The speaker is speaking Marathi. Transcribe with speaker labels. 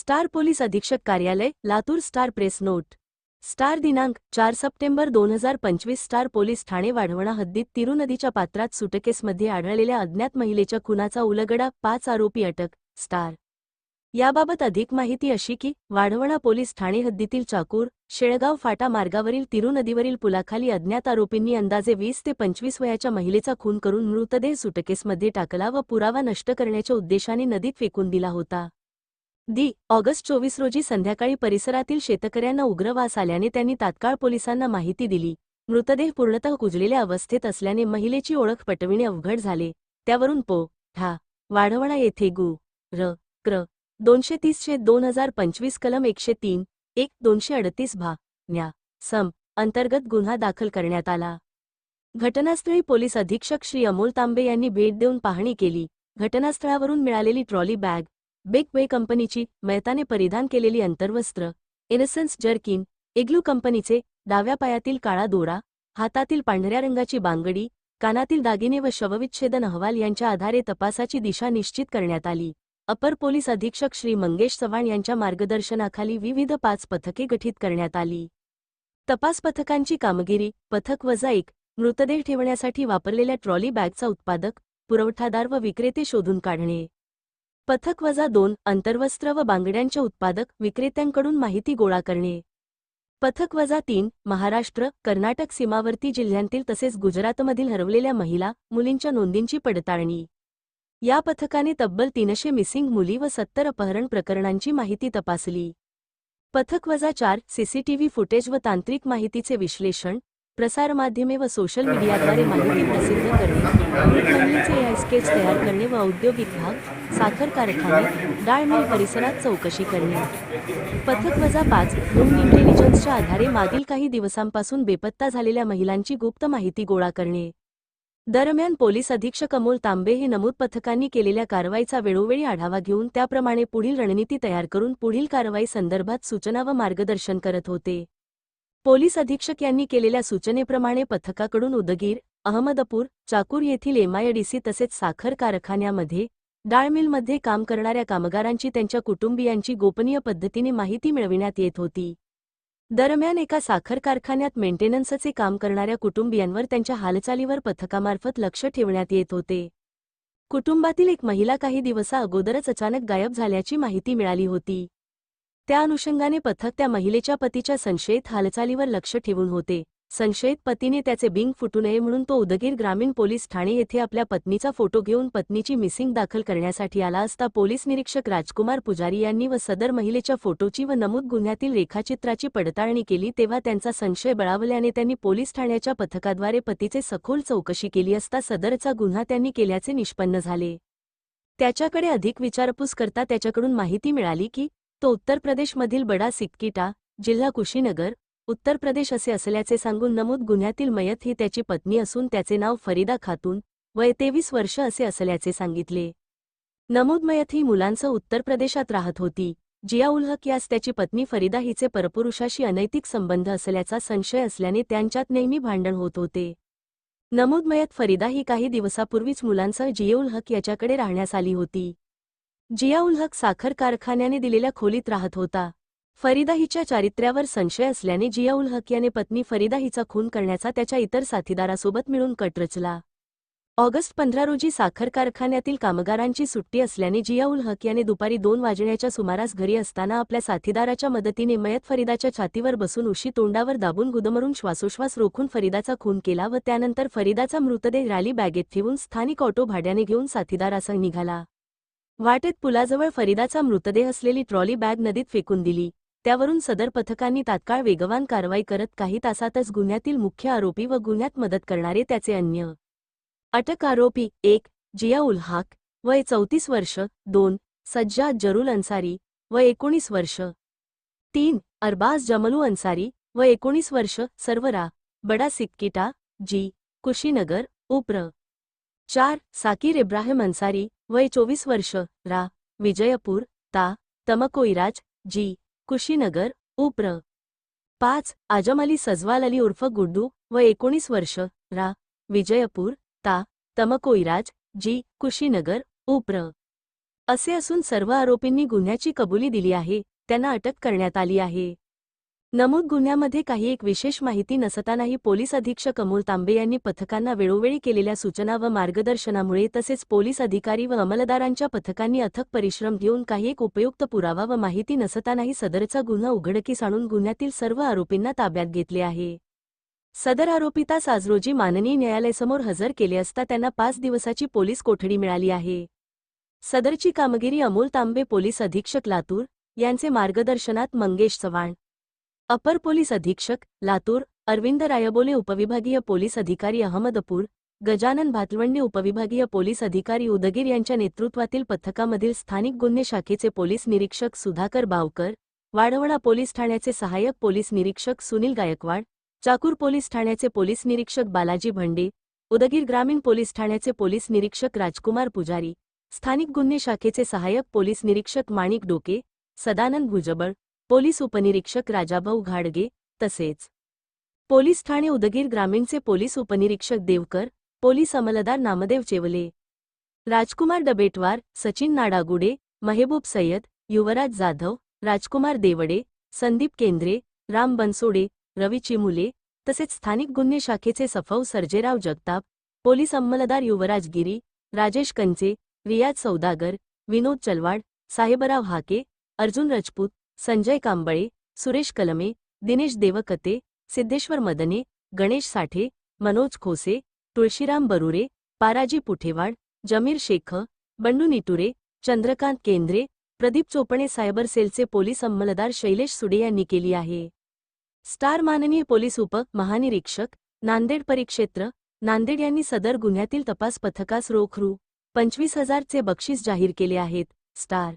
Speaker 1: स्टार पोलीस अधीक्षक कार्यालय Latur star press note star दिनांक 4 सप्टेंबर 2025 स्टार पोलीस ठाणे वाढवणा हद्दीत तिरू नदीच्या पात्रात सुटकेसमध्ये आढळलेल्या अज्ञात महिलेच्या खुनाचा उलगडा 5 आरोपी अटक स्टार याबाबत अधिक माहिती अशी की वाढवणा पोलीस ठाणे हद्दीतील चाकूर शेळगाव फाटा मार्गावरील तिरू नदीवरील पुलाखाली अज्ञात आरोपींनी अंदाजे 20 ते 25 वयाच्या महिलेचा खून करून मृतदेह सुटकेसमध्ये टाकला व पुरावा नष्ट करण्याच्या उद्देशाने नदीत फेकून दिला होता। ऑगस्ट 24 रोजी संध्याकाळी परिसरातील शेतकऱ्यांना उग्र वास आल्याने त्यांनी तात्काळ पोलिसांना माहिती दिली। मृतदेह पूर्णतः कुजलेल्या अवस्थेत असल्याने महिलेची ओळख पटविणे अवघड झाले। त्यावरून ठा वाढवणा येथे क्र 230/2025 कलम 103/1/238 न्या. सम अंतर्गत गुन्हा दाखल करण्यात आला। घटनास्थळी पोलीस अधीक्षक श्री अमोल तांबे यांनी भेट देऊन पाहणी केली। घटनास्थळावरून मिळालेली ट्रॉली बॅग बिग वे कंपनीची मयताने परिधान केलेली अंतर्वस्त्र इनसेन्स जर्किन इग्लू कंपनीचे डाव्या पायातील काळा दोरा हातातील पांढऱ्या रंगाची बांगडी कानातील दागिने व शवविच्छेदन अहवाल यांच्या आधारे तपासाची दिशा निश्चित करण्यात आली। अपर पोलीस अधीक्षक श्री मंगेश चव्हाण यांच्या मार्गदर्शनाखाली विविध 5 पथके गठीत करण्यात आली। तपास पथकांची कामगिरी पथक -1 मृतदेह ठेवण्यासाठी वापरलेल्या ट्रॉली बॅगचा उत्पादक पुरवठादार व विक्रेते शोधून काढणे। पथक -2 अंतर्वस्त्र व बांगड्यांच्या उत्पादक विक्रेत्यांकडून माहिती गोळा करणे। पथक -3 महाराष्ट्र कर्नाटक सीमावर्ती जिल्ह्यांतील तसेच गुजरातमधील हरवलेल्या महिला मुलींच्या नोंदींची पडताळणी। या पथकाने तब्बल 300 मिसिंग मुली व 70 अपहरण प्रकरणांची माहिती तपासली। पथक -4 सीसीटीव्ही फुटेज व तांत्रिक माहितीचे विश्लेषण प्रसारमाध्यमे व सोशल मीडियाद्वारे माहिती प्रसिद्ध करणे महिलेचे एआय स्केच तयार करणे व औद्योगिक भाग साखर कारखाने डाळ मिल परिसरात चौकशी करणे। पथक -5 नून इंटेलिजन्सच्या आधारे मागील काही दिवसांपासून बेपत्ता झालेल्या महिलांची गुप्त माहिती गोळा करणे। दरम्यान पोलीस अधीक्षक अमोल तांबे हे नमूद पथकांनी केलेल्या कारवाईचा वेळोवेळी आढावा घेऊन त्याप्रमाणे पुढील रणनीती तयार करून पुढील कारवाई संदर्भात सूचना व मार्गदर्शन करत होते। पोलीस अधीक्षक यांनी केलेल्या सूचनेप्रमाणे पथकाकडून उदगीर अहमदपूर चाकूर येथील एमआयडीसी तसेच साखर कारखान्यामध्ये डाळ मिलमध्ये काम करणाऱ्या कामगारांची त्यांच्या कुटुंबियांची गोपनीय पद्धतीने माहिती मिळविण्यात येत होती। दरम्यान एका साखर कारखान्यात मेंटेनन्सचे काम करणाऱ्या कुटुंबियांवर त्यांच्या हालचालीवर पथकामार्फत लक्ष ठेवण्यात येत होते। कुटुंबातील एक महिला काही दिवसा अगोदरच अचानक गायब झाल्याची माहिती मिळाली होती। त्या अनुषंगाने पथक त्या महिलेच्या पतीच्या संशयित हालचालीवर लक्ष ठेवून होते। संशयित पतीने त्याचे बिंग फुटू नये म्हणून तो उदगीर ग्रामीण पोलीस ठाणे येथे आपल्या पत्नीचा फोटो घेऊन पत्नीची मिसिंग दाखल करण्यासाठी आला असता पोलीस निरीक्षक राजकुमार पुजारी यांनी व सदर महिलेच्या फोटोची व नमूद गुन्ह्यातील रेखाचित्राची पडताळणी केली तेव्हा त्यांचा संशय बळावल्याने त्यांनी पोलीस ठाण्याच्या पथकाद्वारे पतीचे सखोल चौकशी केली असता सदरचा गुन्हा त्यांनी केल्याचे निष्पन्न झाले। त्याच्याकडे अधिक विचारपूस करता त्याच्याकडून माहिती मिळाली की तो उत्तर प्रदेशमधील बडा सिक्कीटा जिल्हा कुशीनगर उत्तर प्रदेश असे असल्याचे सांगून नमूद गुन्ह्यातील मयत ही त्याची पत्नी असून त्याचे नाव फरीदा खातून वय 23 वर्ष असे असल्याचे सांगितले। नमूद मयत ही मुलांसह उत्तर प्रदेशात राहत होती। जिया उल हक यास त्याची पत्नी फरीदा हिचे परपुरुषाशी अनैतिक संबंध असल्याचा संशय असल्याने त्यांच्यात नेहमी भांडण होत होते। नमूद मयत फरीदा ही काही दिवसापूर्वीच मुलांसह जिया उल हक याच्याकडे राहण्यास आली होती। जिया उल हक साखर कारखान्याने दिलेल्या खोलीत राहत होता। फरीदा हिच्या चारित्र्यावर संशय असल्याने जिया उल हक याने पत्नी फरीदा हिचा खून करण्याचा त्याच्या इतर साथीदारासोबत मिळून कट रचला। ऑगस्ट 15 रोजी साखर कारखान्यातील कामगारांची सुट्टी असल्याने जिया उल हक याने दुपारी 2 वाजण्याच्या सुमारास घरी असताना आपल्या साथीदाराच्या मदतीने मयत फरीदाच्या छातीवर बसून उशी तोंडावर दाबून गुदमरून श्वासोश्वास रोखून फरीदाचा खून केला व त्यानंतर फरीदाचा मृतदेह रॅली बॅगेत ठेवून स्थानिक ऑटो भाड्याने घेऊन साथीदारासह निघाला। वाटेत पुलाजवळ फरीदाचा मृतदेह असलेली ट्रॉली बॅग नदीत फेकून दिली। त्यावरून सदर पथकांनी तात्काळ वेगवान कारवाई करत काही तासातच गुन्ह्यातील मुख्य आरोपी व गुन्ह्यात मदत करणारे त्याचे अन्य अटक आरोपी 1 जिया उल हक वय 34 वर्ष 2 सज्जाद जरूल अन्सारी वय 19 वर्ष 3 अरबाज जमलू अन्सारी वय 19 वर्ष सर्वरा बडा सिक्कीटा जी कुशीनगर उप्र 4 साकीर इब्राहिम अन्सारी वय 24 वर्ष रा विजयपूर ता तमकोईराज जी कुशीनगर उप्र 5 आजम अली सजवाल अली उर्फ गुड्डू वय 19 वर्ष रा विजयपूर ता तमकोईराज जी कुशीनगर उप्र असे असून सर्व आरोपींनी गुन्ह्याची कबुली दिली आहे, त्यांना अटक करण्यात आली आहे. नमूद गुन्ह्यामध्ये काही एक विशेष माहिती नसतानाही पोलीस अधीक्षक अमोल तांबे यांनी पथकांना वेळोवेळी केलेल्या सूचना व मार्गदर्शनामुळे तसेच पोलीस अधिकारी व अंमलदारांच्या पथकांनी अथक परिश्रम घेऊन काही एक उपयुक्त पुरावा व माहिती नसतानाही सदरचा गुन्हा उघडकीस आणून गुन्ह्यातील सर्व आरोपींना ताब्यात घेतले आहे. सदर आरोपी तास आज रोजी माननीय न्यायालयासमोर हजर केले असता त्यांना 5 दिवसाची पोलीस कोठडी मिळाली आहे. सदरची कामगिरी अमोल तांबे पोलीस अधीक्षक लातूर यांचे मार्गदर्शनात मंगेश चव्हाण, अपर पोलीस अधीक्षक लातूर अरविंद रायबोले, उपविभागीय पोलीस अधिकारी अहमदपूर गजानन भातवंडे, उपविभागीय पोलीस अधिकारी उदगीर यांच्या नेतृत्वातील पथकामधील स्थानिक गुन्हे शाखेचे पोलीस निरीक्षक सुधाकर बावकर, वाढवणा पोलीस ठाण्याचे सहाय्यक पोलीस निरीक्षक सुनील गायकवाड, चाकूर पोलीस ठाण्याचे पोलीस निरीक्षक बालाजी भंडे, उदगीर ग्रामीण पोलीस ठाण्याचे पोलीस निरीक्षक राजकुमार पुजारी, स्थानिक गुन्हे शाखेचे सहाय्यक पोलीस निरीक्षक माणिक डोके, सदानंद भुजबळ, पोलीस उपनिरीक्षक राजाभाऊ घाडगे तसेच पोलीस ठाणे उदगीर ग्रामीणचे पोलीस उपनिरीक्षक देवकर, पोलीस अंमलदार नामदेव चेवले, राजकुमार डबेटवार, सचिन नाडागुडे, महबूब सय्यद, युवराज जाधव, राजकुमार देवडे, संदीप केंद्रे, राम बनसोडे, रवी चिमुले तसेच स्थानिक गुन्हे शाखेचे सफाऊ सर्जेराव जगताप, पोलीस अंमलदार युवराज गिरी, राजेश कंचे, रियाज सौदागर, विनोद चलवाड, साहेबराव हाके, अर्जुन राजपूत, संजय कांबळे, सुरेश कलमे, दिनेश देवकते, सिद्धेश्वर मदने, गणेश साठे, मनोज खोसे, तुळशीराम बरुरे, पाराजी पुठेवाड, जमीर शेख, बंडू निटुरे, चंद्रकांत केंद्रे, प्रदीप चोपणे, सायबर सेलचे पोलीस अंमलदार शैलेश सुडे यांनी केली आहे. स्टार माननीय पोलीस उप महानिरीक्षक नांदेड परिक्षेत्र नांदेड यांनी सदर गुन्ह्यातील तपास पथकास रोख रु. 25,000 चे बक्षीस जाहीर केले आहेत. स्टार